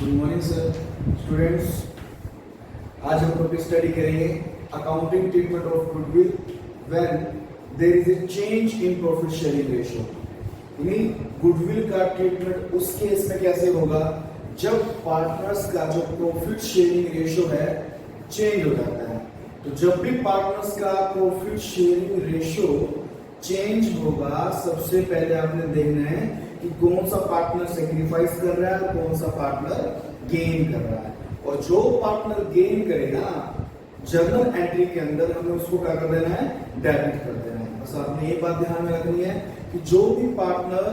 Good morning sir students. आज हम topic study करेंगे accounting treatment of goodwill when there is a change in profit sharing ratio. यानी goodwill का treatment उस case में कैसे होगा जब पार्टनर्स का जो प्रॉफिट शेयरिंग रेशियो है चेंज हो जाता है। तो जब भी पार्टनर्स का प्रॉफिट शेयरिंग रेशियो चेंज होगा, सबसे पहले आपने देखना है कि कौन सा पार्टनर सेक्रीफाइस कर रहा है और कौन सा पार्टनर गेन कर रहा है। और जो पार्टनर गेन करेगा जर्नल एंट्री के अंदर हमें उसको क्या कर देना है, डेबिट कर देना है। बस आपने एक बात ध्यान में रखनी है कि जो भी पार्टनर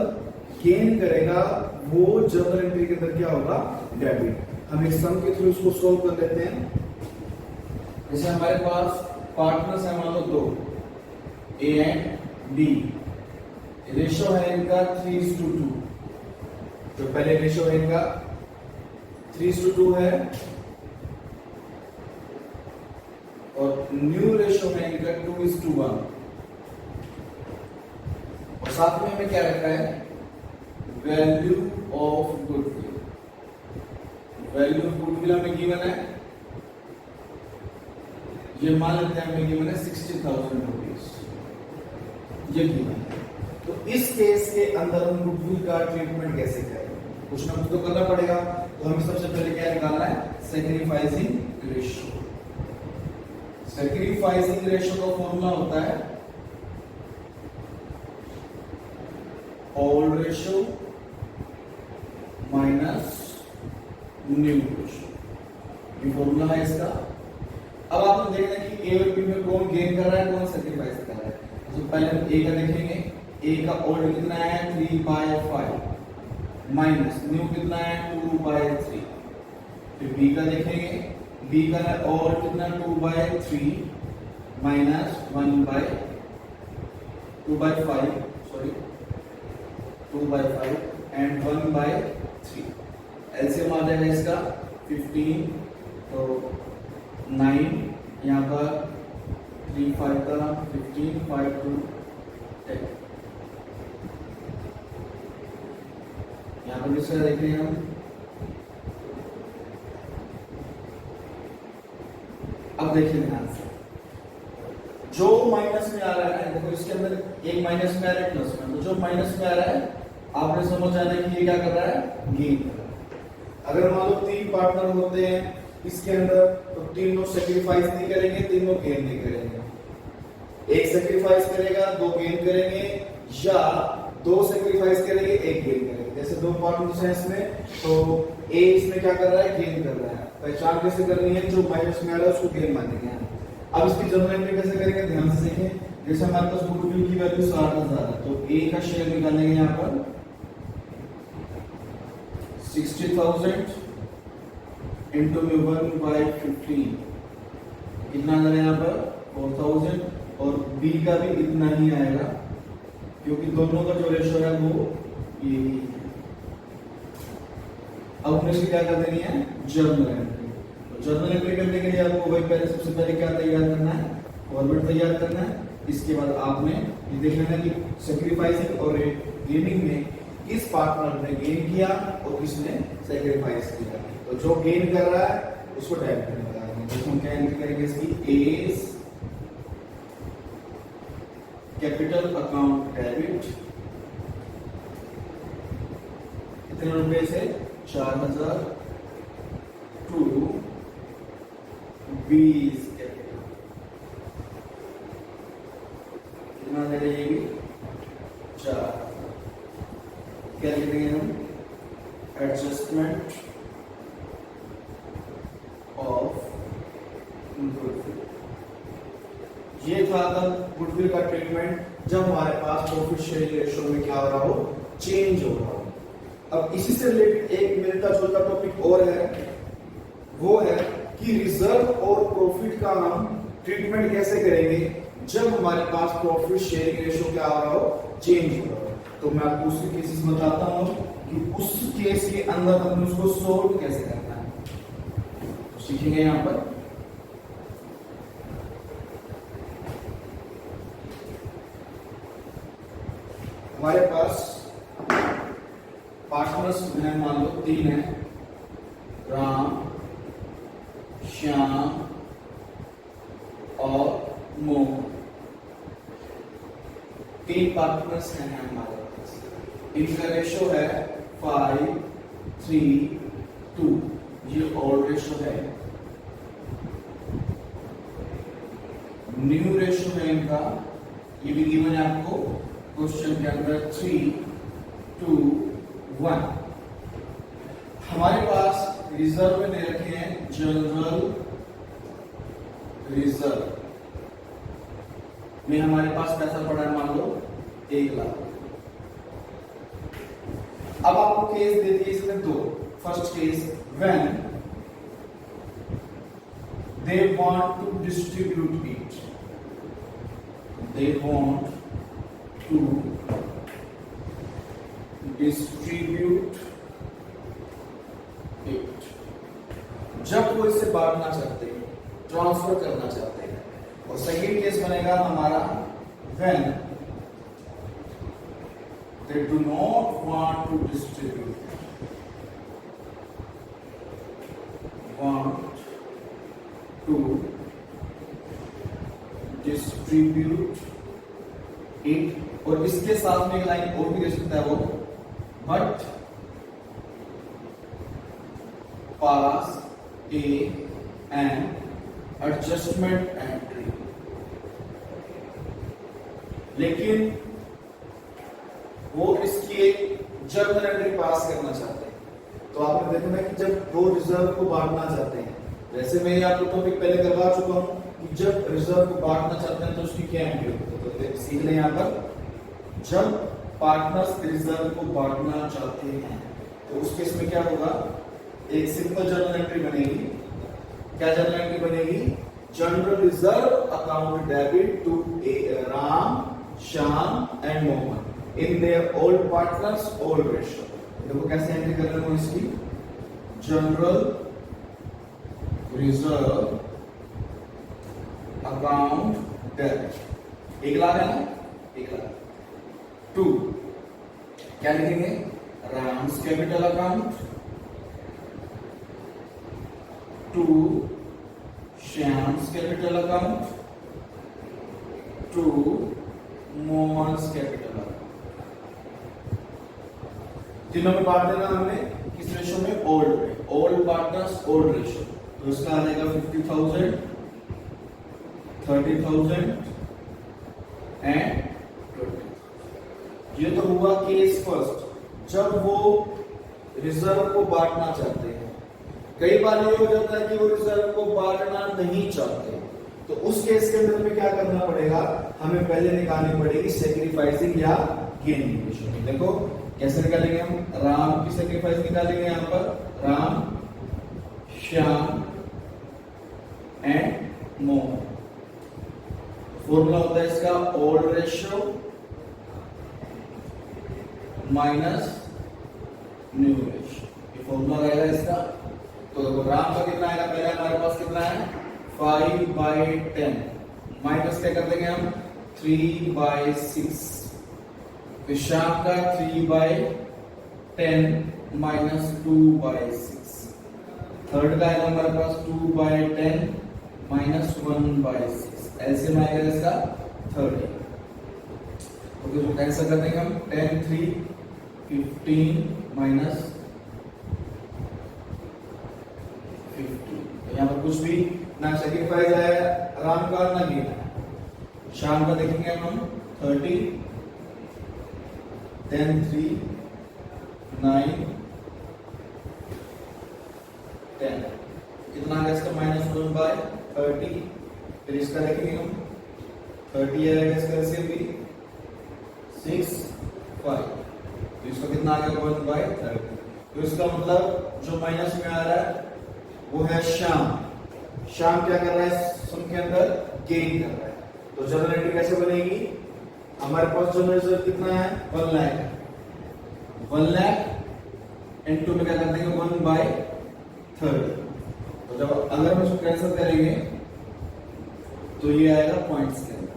गेन करेगा वो जर्नल एंट्री के अंदर क्या होगा, डेबिट। हम एक सम के थ्रू उसको सोल्व कर लेते हैं। जैसे हमारे पास पार्टनर्स है, मान लो दो, ए एंड बी। रेशियो है इनका 3:2। तो पहले रेशियो है इनका 3:2 है और न्यू रेशियो है इनका 2:1। और साथ में हमें क्या रखा है, value of goodwill. Value of goodwill हमें गिवन है, ये मान लेते हैं हमें गिवन है 60,000 रुपीज, ये गिवन है। तो इस केस के अंदर हम गुडविल का ट्रीटमेंट कैसे करें, कुछ ना कुछ तो करना पड़ेगा। तो हमें सबसे पहले क्या निकालना है, सैक्रिफाइसिंग रेशियो। सैक्रिफाइसिंग रेशियो का फॉर्मूला होता है old ratio minus new ratio, ये फॉर्मूला है इसका। अब आपको देखना है कि ए और बी में कौन गेन कर रहा है, कौन सैक्रिफाइस कर रहा है। तो पहले हम ए का देखेंगे, ए का ओल्ड कितना है 3/5 माइनस न्यू कितना है 2/3। फिर बी का देखेंगे, बी का ओल्ड कितना 2/3 माइनस 2/5 एंड 1/3। एलसीएम आ जाएगा इसका 15, तो 9, यहाँ पर 3 5 का 15, 5 2 10। यहाँ पर दूसरा देखते हैं हम। अब देखिए ध्यान से, जो माइनस में आ रहा है, देखो इसके अंदर एक माइनस में आ रहा है प्लस में, तो जो माइनस में आ रहा है आपने समझ आना कि ये क्या कर रहा है, गेन कर रहा है। अगर मान लो 3 पार्टनर होते हैं इसके अंदर, तो तीनों सेक्रीफाइस नहीं करेंगे, तीनों गेन नहीं करेंगे। एक सेक्रीफाइस करेगा, 2 गेन करेंगे, या 2 सेक्रीफाइस करेंगे, 1 गेन करेंगे। जैसे 2 पार्टनर्स हैं इसमें, तो ए इसमें क्या कर रहा है, गेन कर रहा है। पहचान कैसे करनी है, जो माइनस में आ रहा है उसको गेन मानेंगे। अब इसकी जर्नल एंट्री कैसे करेंगे, ध्यान से देखें। जैसे हमारे पास गुडविल की वैल्यू 60,000 है, तो ए का शेयर निकालेंगे यहाँ पर 60,000 इंटू में 1/15 कितना आ यहाँ पर 4,000, और बी का भी इतना ही आएगा क्योंकि दोनों का जो रेशियो है वो ये ही है। अब हमें इसकी क्या कर देनी है, जर्नल एंट्री। तो जर्नल एंट्री करने के लिए आपको वही पहले सबसे पहले क्या तैयार करना है, फॉर्मेट तैयार करना है। इसके बाद आपने ये देखना है कि सेक्रीफाइसिंग और गेनिंग में किस पार्टनर ने गेन किया और किसने सेक्रीफाइस किया। तो जो गेन कर रहा है उसको डेबिट में लगाएंगे। तो हम क्या एंट्री करेंगे इसकी, एज कैपिटल अकाउंट डेबिट, कितने रुपए से 4,000 टू बीस कैपिटल, कितना दे रही है 4। क्या लिखेंगे हम, एडजस्टमेंट ऑफ गुडविल। ये था गुडविल का ट्रीटमेंट जब हमारे पास प्रॉफिट शेयरिंग रेशियो में क्या हो रहा हो, चेंज हो रहा हो। अब इसी से रिलेटेड एक मिलता जुलता टॉपिक और है, वो है कि रिजर्व और प्रॉफिट का हम ट्रीटमेंट कैसे करेंगे जब हमारे पास प्रॉफिट शेयरिंग रेशियो क्या हो रहा हो, चेंज हो रहा हो। तो मैं आपको उसके केसेस बताता हूं कि उस केस के अंदर हम उसको सोल्व कैसे करना है, तो सीखेंगे यहां पर। हमारे पास पार्टनर्स हैं, मान लो 3 है, राम, श्याम और मोहन, 3 पार्टनर्स हैं हमारे पास। इनका रेशो है 5:3:2, ये ऑड रेशो है। न्यू रेशो है इनका, ये भी गिवन है आपको क्वेश्चन के अंदर, 3:1। हमारे पास रिजर्व में दे रखे हैं जनरल रिजर्व में हमारे पास पैसा पड़ा है, मान लो 1 लाख। अब आपको केस दे दिए इसमें 2। First case, when they want to distribute it, they want to distribute it, जब वो इसे बांटना चाहते हैं, ट्रांसफर करना चाहते हैं। और सेकेंड केस बनेगा हमारा when they do not want to distribute, want to distribute it, और इसके साथ में एक लाइन और भी दे सकता है वो, but pass an adjustment entry। लेकिन वो इसकी एक जर्नल एंट्री पास करना चाहते हैं। तो आपने देखा ना कि जब दो रिजर्व को बांटना चाहते हैं, वैसे मैं आपको टॉपिक पहले करवा चुका हूं कि जब रिजर्व को बांटना चाहते हैं तो उसकी क्या एंट्री होती है। तो सीख लें यहाँ पर, जब पार्टनर्स रिजर्व को बांटना चाहते हैं तो उस केस में क्या होगा, एक सिंपल जर्नल एंट्री बनेगी। क्या जर्नल एंट्री बनेगी? General reserve account debit to Ram, Shyam and Mohan in their old partners old ratio. देखो कैसे एंट्री कर रहे हो इसकी, general reserve account debit, 1 lakh है ना, 1 लाख। 2 क्या लिखेंगे, Ram's capital account, 2 Shyam's capital account, 2 Mohan's capital account. तीनों में बांट देना हमने किस रेशो में, ओल्ड में, ओल्ड पार्टनर्स ओल्ड रेशो। तो इसका आ जाएगा 50,000, 30,000 एंड 20। ये तो हुआ केस फर्स्ट, जब वो रिजर्व को बांटना चाहते हैं। कई बार ये हो जाता है कि वो रिजर्व को बांटना नहीं चाहते, तो उस केस के अंदर में क्या करना पड़ेगा, हमें पहले निकालनी पड़ेगी सेक्रीफाइसिंग या गेनिंग रेशो। देखो कैसे निकालेंगे हम, राम की सेक्रीफाइस निकालेंगे यहां पर, राम, श्याम एंड मोहन। फॉर्मूला होता है इसका old ratio minus new ratio, ये फॉर्मूला रहेगा इसका। तो राम का कितना आएगा, पहले हमारे पास कितना है 5/10, माइनस क्या कर देंगे हम 3/6, फिर श्याम का 3/10 माइनस 2/6, थर्ड का आएगा हमारे पास 2/10 माइनस 1/6, ऐसे में आएगा इसका 30। ओके, तो कैंसिल कर देंगे हम, 10 3 15 माइनस 50। यहाँ पर कुछ भी ना सेक्रीफाइस है राम का ना गेन है। शाम का देखेंगे हम 30 10 3 9 10, कितना आ गया इसका -1/30। फिर इसका देखेंगे हम 30 आएगा इसका से भी 6 5, तो इसका कितना आ गया 1/30। तो इसका मतलब जो माइनस में आ रहा है वो है श्याम। श्याम क्या कर रहा है सम के अंदर, गेन कर रहा है। तो जनरल एंट्री कैसे बनेगी, हमारे पास जनरल रिजर्व कितना है 1 लाख, 1 लाख इनटू में क्या कर देंगे 1/30। तो जब अगर हम इसको कैंसिल करेंगे तो ये आएगा पॉइंट्स के अंदर,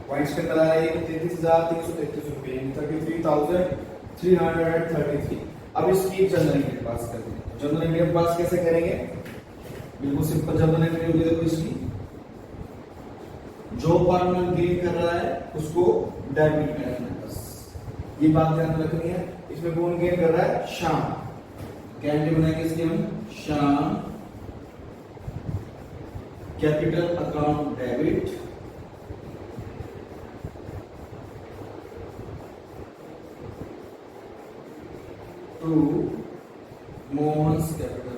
पॉइंट्स के अंदर आएगा 33,333 रुपए, 33,333। अब इसकी जनरल एंट्री पास कर देंगे। जनरल एंट्री पास कैसे करेंगे? बिल्कुल सिंपल जनरल एंट्री होगी। देखो इसकी जो पार्टनर गेन कर रहा है उसको डेबिट में रखना है, बस ये बात ध्यान रखनी है। इसमें कौन गेन कर रहा है? श्याम। क्या एंट्री बनाएंगे इसकी हम? Shyam capital account debit to Mohan's capital.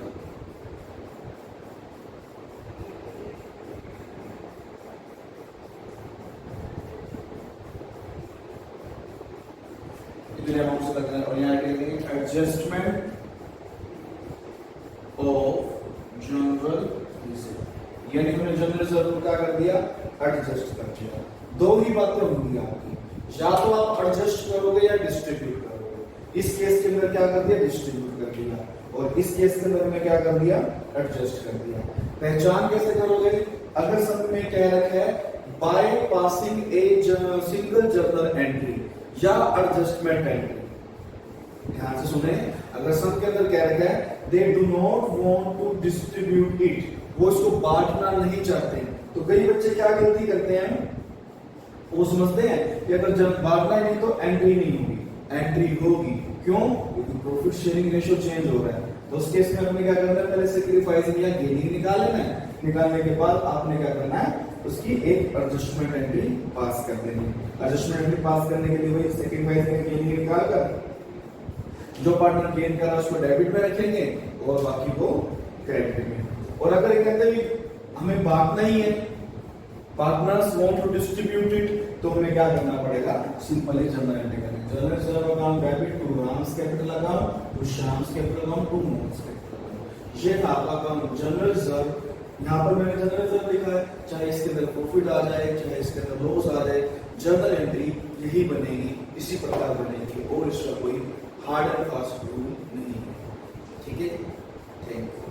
इतने अमाउंट से लगना है। और यहाँ क्या करेंगे? एडजस्टमेंट ऑफ जनरल रिजर्व, यानी हमने जनरल रिजर्व को क्या कर दिया? एडजस्ट कर दिया। दो ही बातें होंगी आपकी, या तो आप एडजस्ट करोगे या डिस्ट्रीब्यूट करोगे। इस केस के अंदर क्या कर दिया? डिस्ट्रीब्यूट कर दिया। और इस केस के अंदर हमने क्या कर दिया? एडजस्ट कर दिया। पहचान कैसे करोगे? अगर सब में कह रखा है by passing a single journal entry या एडजस्टमेंट एंट्री, ध्यान से सुने। अगर सब के अंदर कह रखा है they do not want to distribute it, वो इसको बांटना नहीं चाहते, तो कई बच्चे क्या गलती करते हैं? वो समझते हैं कि अगर जब बांटना ही नहीं तो एंट्री नहीं होगी। एंट्री होगी, क्यों? क्योंकि प्रॉफिट शेयरिंग रेशियो चेंज हो रहा है। तो उस केस में हमें क्या करना है? पहले सैक्रिफाइसिंग या गेनिंग निकाल लेना है। निकालने के बाद आपने क्या करना है? उसकी एक एडजस्टमेंट एंट्री पास कर देनी है। एडजस्टमेंट एंट्री पास करने के लिए वही सैक्रिफाइस या गेनिंग निकाल कर जो पार्टनर गेन कर रहा है उसको डेबिट में रखेंगे और बाकी को क्रेडिट में। और अगर ये कहते हैं हमें बांटना ही है, partners want to distribute it, तो हमें क्या करना पड़ेगा? सिंपल ही जनरल एंट्री करेंगे। General reserve account debit to Ram's capital account to Shyam's capital account to Mohan's capital account. ये था आपका काम जनरल रिजर्व। यहाँ पर मैंने जनरल रिजर्व लिखा है, चाहे इसके अंदर प्रॉफिट आ जाए चाहे इसके अंदर लॉस आ जाए, जनरल एंट्री यही बनेगी, इसी प्रकार बनेगी और इसका कोई हार्ड एंड फास्ट रूल नहीं है। ठीक है, थैंक यू।